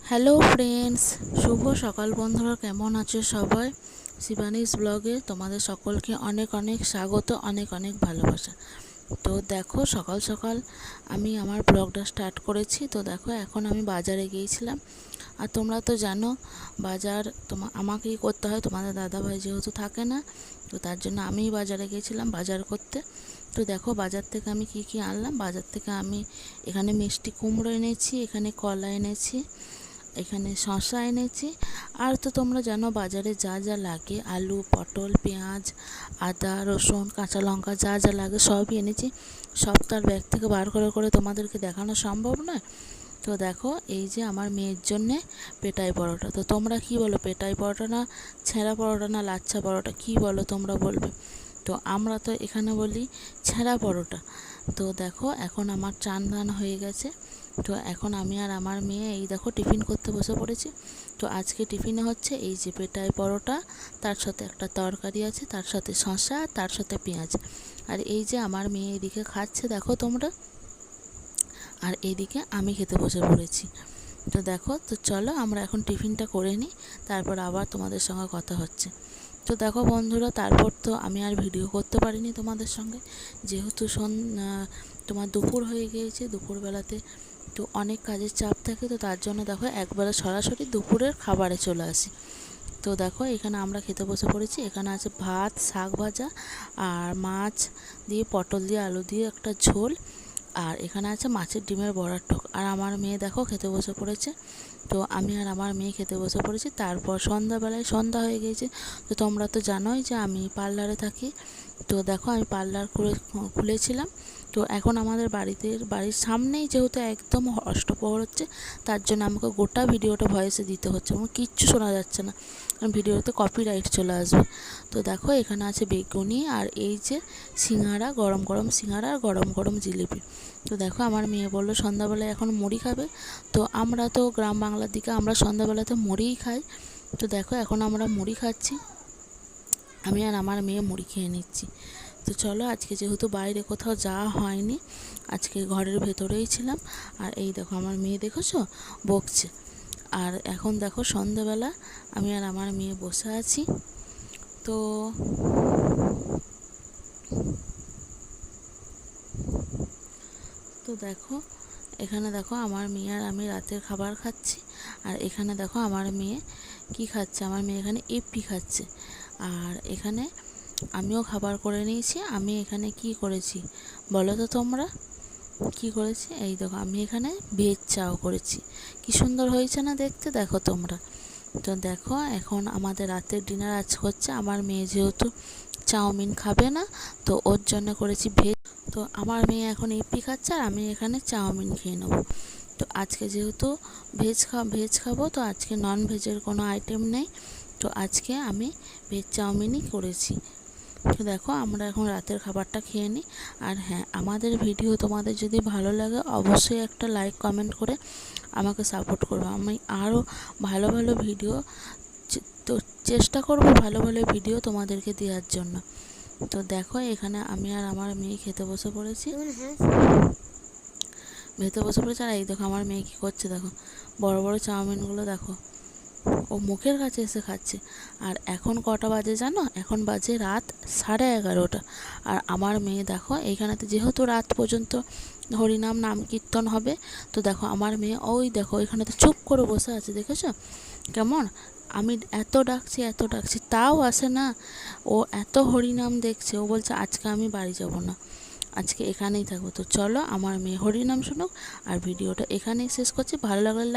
Hello friends, শুভ সকাল বন্ধুরা, কেমন আছো সবাই? শিবানীস ব্লগে তোমাদের সকলকে অনেক অনেক স্বাগত, অনেক অনেক ভালোবাসা। তো দেখো, সকাল সকাল আমি আমার ব্লগটা স্টার্ট করেছি। তো দেখো, এখন আমি বাজারে গিয়েছিলাম। আর তোমরা তো জানো বাজার আমাকেই করতে হয়, তোমাদের দাদাভাই যেহেতু থাকে না, তো তার জন্য আমিই বাজারে গিয়েছিলাম বাজার করতে। তো দেখো, বাজার থেকে আমি কি কি আনলাম। বাজার থেকে আমি এখানে মিষ্টি কুমড়ো এনেছি, এখানে কলা এনেছি, এখানে শসা এনেছি। আর তো তোমরা জানো বাজারে যা যা লাগে, আলু, পটল, পেঁয়াজ, আদা, রসুন, কাঁচা লঙ্কা, যা যা লাগে সবই এনেছি। সব তার ব্যাগ থেকে বার করে করে তোমাদেরকে দেখানো সম্ভব নয়। তো দেখো, এই যে আমার মেয়ের জন্যে পেটাই পরোটা। তো তোমরা কি বলো, পেটাই পরোটা না ছেঁড়া পরোটা না লাচ্ছা পরোটা, কি বলো তোমরা বলবে। তো আমরা তো এখানে বলি ছেঁড়া পরোটা। তো দেখো, এখন আমার চান দান হয়ে গেছে। তো এখন আমি আর আমার মেয়ে এই দেখো টিফিন করতে বসে পড়েছি। তো আজকে টিফিনে হচ্ছে এই যে পেটাই পরোটা, তার সাথে একটা তরকারি আছে, তার সাথে শসা, তার সাথে পেঁয়াজ। আর এই যে আমার মেয়ে এদিকে খাচ্ছে দেখো তোমরা, আর এদিকে আমি খেতে বসে পড়েছি। তো দেখো, তো চলো আমরা এখন টিফিনটা করে নিই, তারপর আবার তোমাদের সঙ্গে কথা হচ্ছে। তো দেখো বন্ধুরা, তারপর তো আমি আর ভিডিও করতে পারিনি তোমাদের সঙ্গে, যেহেতু তোমার দুপুর হয়ে গিয়েছে। দুপুরবেলাতে তো অনেক কাজের চাপ থাকে, তো তার জন্য দেখো একবারে সরাসরি দুপুরের খাবারে চলে আসি। তো দেখো, এখানে আমরা খেতে বসে পড়েছি। এখানে আছে ভাত, শাক ভাজা, আর মাছ দিয়ে, পটল দিয়ে, আলু দিয়ে একটা ঝোল, আর এখানে আছে মাছের ডিমের বড়ার টক। আর আমার মেয়ে দেখো খেতে বসে পড়েছে। তো আমি আর আমার মেয়ে খেতে বসে পড়েছি। তারপর সন্ধ্যা হয়ে গিয়েছে। তো তোমরা তো জানোই যে আমি পার্লারে থাকি। তো দেখো, আমি পার্লার খুলেছিলাম। তো এখন আমাদের বাড়ির সামনেই যেহেতু একদম অষ্টপ্রহর হচ্ছে, তার জন্য আমাকে গোটা ভিডিওটা ভয়েসে দিতে হচ্ছে, আমার কিচ্ছু শোনা যাচ্ছে না, কারণ ভিডিওতে কপিরাইট চলে আসবে। তো দেখো, এখানে আছে বেগুনি, আর এই যে সিঙ্গাড়া, গরম গরম সিঙ্গাড়া আর গরম গরম জিলিপি। তো দেখো, আমার মেয়ে বললো সন্ধ্যাবেলায় এখন মুড়ি খাবে। তো আমরা তো গ্রাম বাংলার দিকে আমরা সন্ধ্যাবেলাতে মুড়িই খাই। তো দেখো, এখন আমরা মুড়ি খাচ্ছি, আমি আর আমার মেয়ে মুড়ি খেয়ে নিচ্ছি। তো চলো, আজকে যেহেতু বাইরে কোথাও যাওয়া হয়নি, আজকে ঘরের ভেতরেই ছিলাম। আর এই দেখো, আমার মেয়ে দেখেছো বকছে। আর এখন দেখো সন্ধ্যাবেলা আমি আর আমার মেয়ে বসে আছি। তো তো দেখো, এখানে দেখো আমার মেয়ে আর আমি রাতের খাবার খাচ্ছি। আর এখানে দেখো আমার মেয়ে কি খাচ্ছে, আমার মেয়ে এখানে ইপি খাচ্ছে। আর এখানে আমিও খাবার করে নিয়েছি। আমি এখানে কি করেছি বলো তো তোমরা, কি করেছি? এই দেখো, আমি এখানে ভেজ চাও করেছি। কি সুন্দর হয়েছে না দেখতে, দেখো তোমরা। তো দেখো, এখন আমাদের রাতের ডিনার আজ হচ্ছে, আমার মেয়ে যেহেতু চাউমিন খাবে না, তো ওর জন্য করেছি ভেজ। তো আমার মেয়ে এখন ইপি খাচ্ছে, আর আমি এখানে চাউমিন খেয়ে নেবো। তো আজকে যেহেতু ভেজ খাবো, তো আজকে নন ভেজের কোনো আইটেম নেই। তো আজকে আমি ভেজ চাউমিনই করেছি। তো দেখো, আমরা এখন রাতের খাবারটা খেয়ে নিই। আর হ্যাঁ, আমাদের ভিডিও তোমাদের যদি ভালো লাগে, অবশ্যই একটা লাইক কমেন্ট করে আমাকে সাপোর্ট করবো। আমি আরও ভালো ভালো ভিডিও তো চেষ্টা করব, ভালো ভালো ভিডিও তোমাদেরকে দেওয়ার জন্য। তো দেখো, এখানে আমি আর আমার মেয়ে খেতে বসে পড়েছি। আর এই দেখো আমার মেয়ে কী করছে, দেখো বড় বড় চাউমিনগুলো দেখো ও মুখের কাছে এসে খাচ্ছে। আর এখন কটা বাজে জানো? এখন বাজে রাত 11:30। আর আমার মেয়ে দেখো, এইখানেতে যেহেতু রাত পর্যন্ত হরিনাম নাম কীর্তন হবে, তো দেখো আমার মেয়ে ওই দেখো এখানেতে চুপ করে বসে আছে, দেখেছো কেমন? আমি এত ডাকছি তাও আসে না। ও এত হরিনাম দেখছে, ও বলছে আজকে আমি বাড়ি যাব না, আজকে এখানেই থাকবো। তো চলো, আমার মেয়ে হরিনাম শুনুক। আর ভিডিওটা এখানেই শেষ করছি। ভালো লাগলে লাইক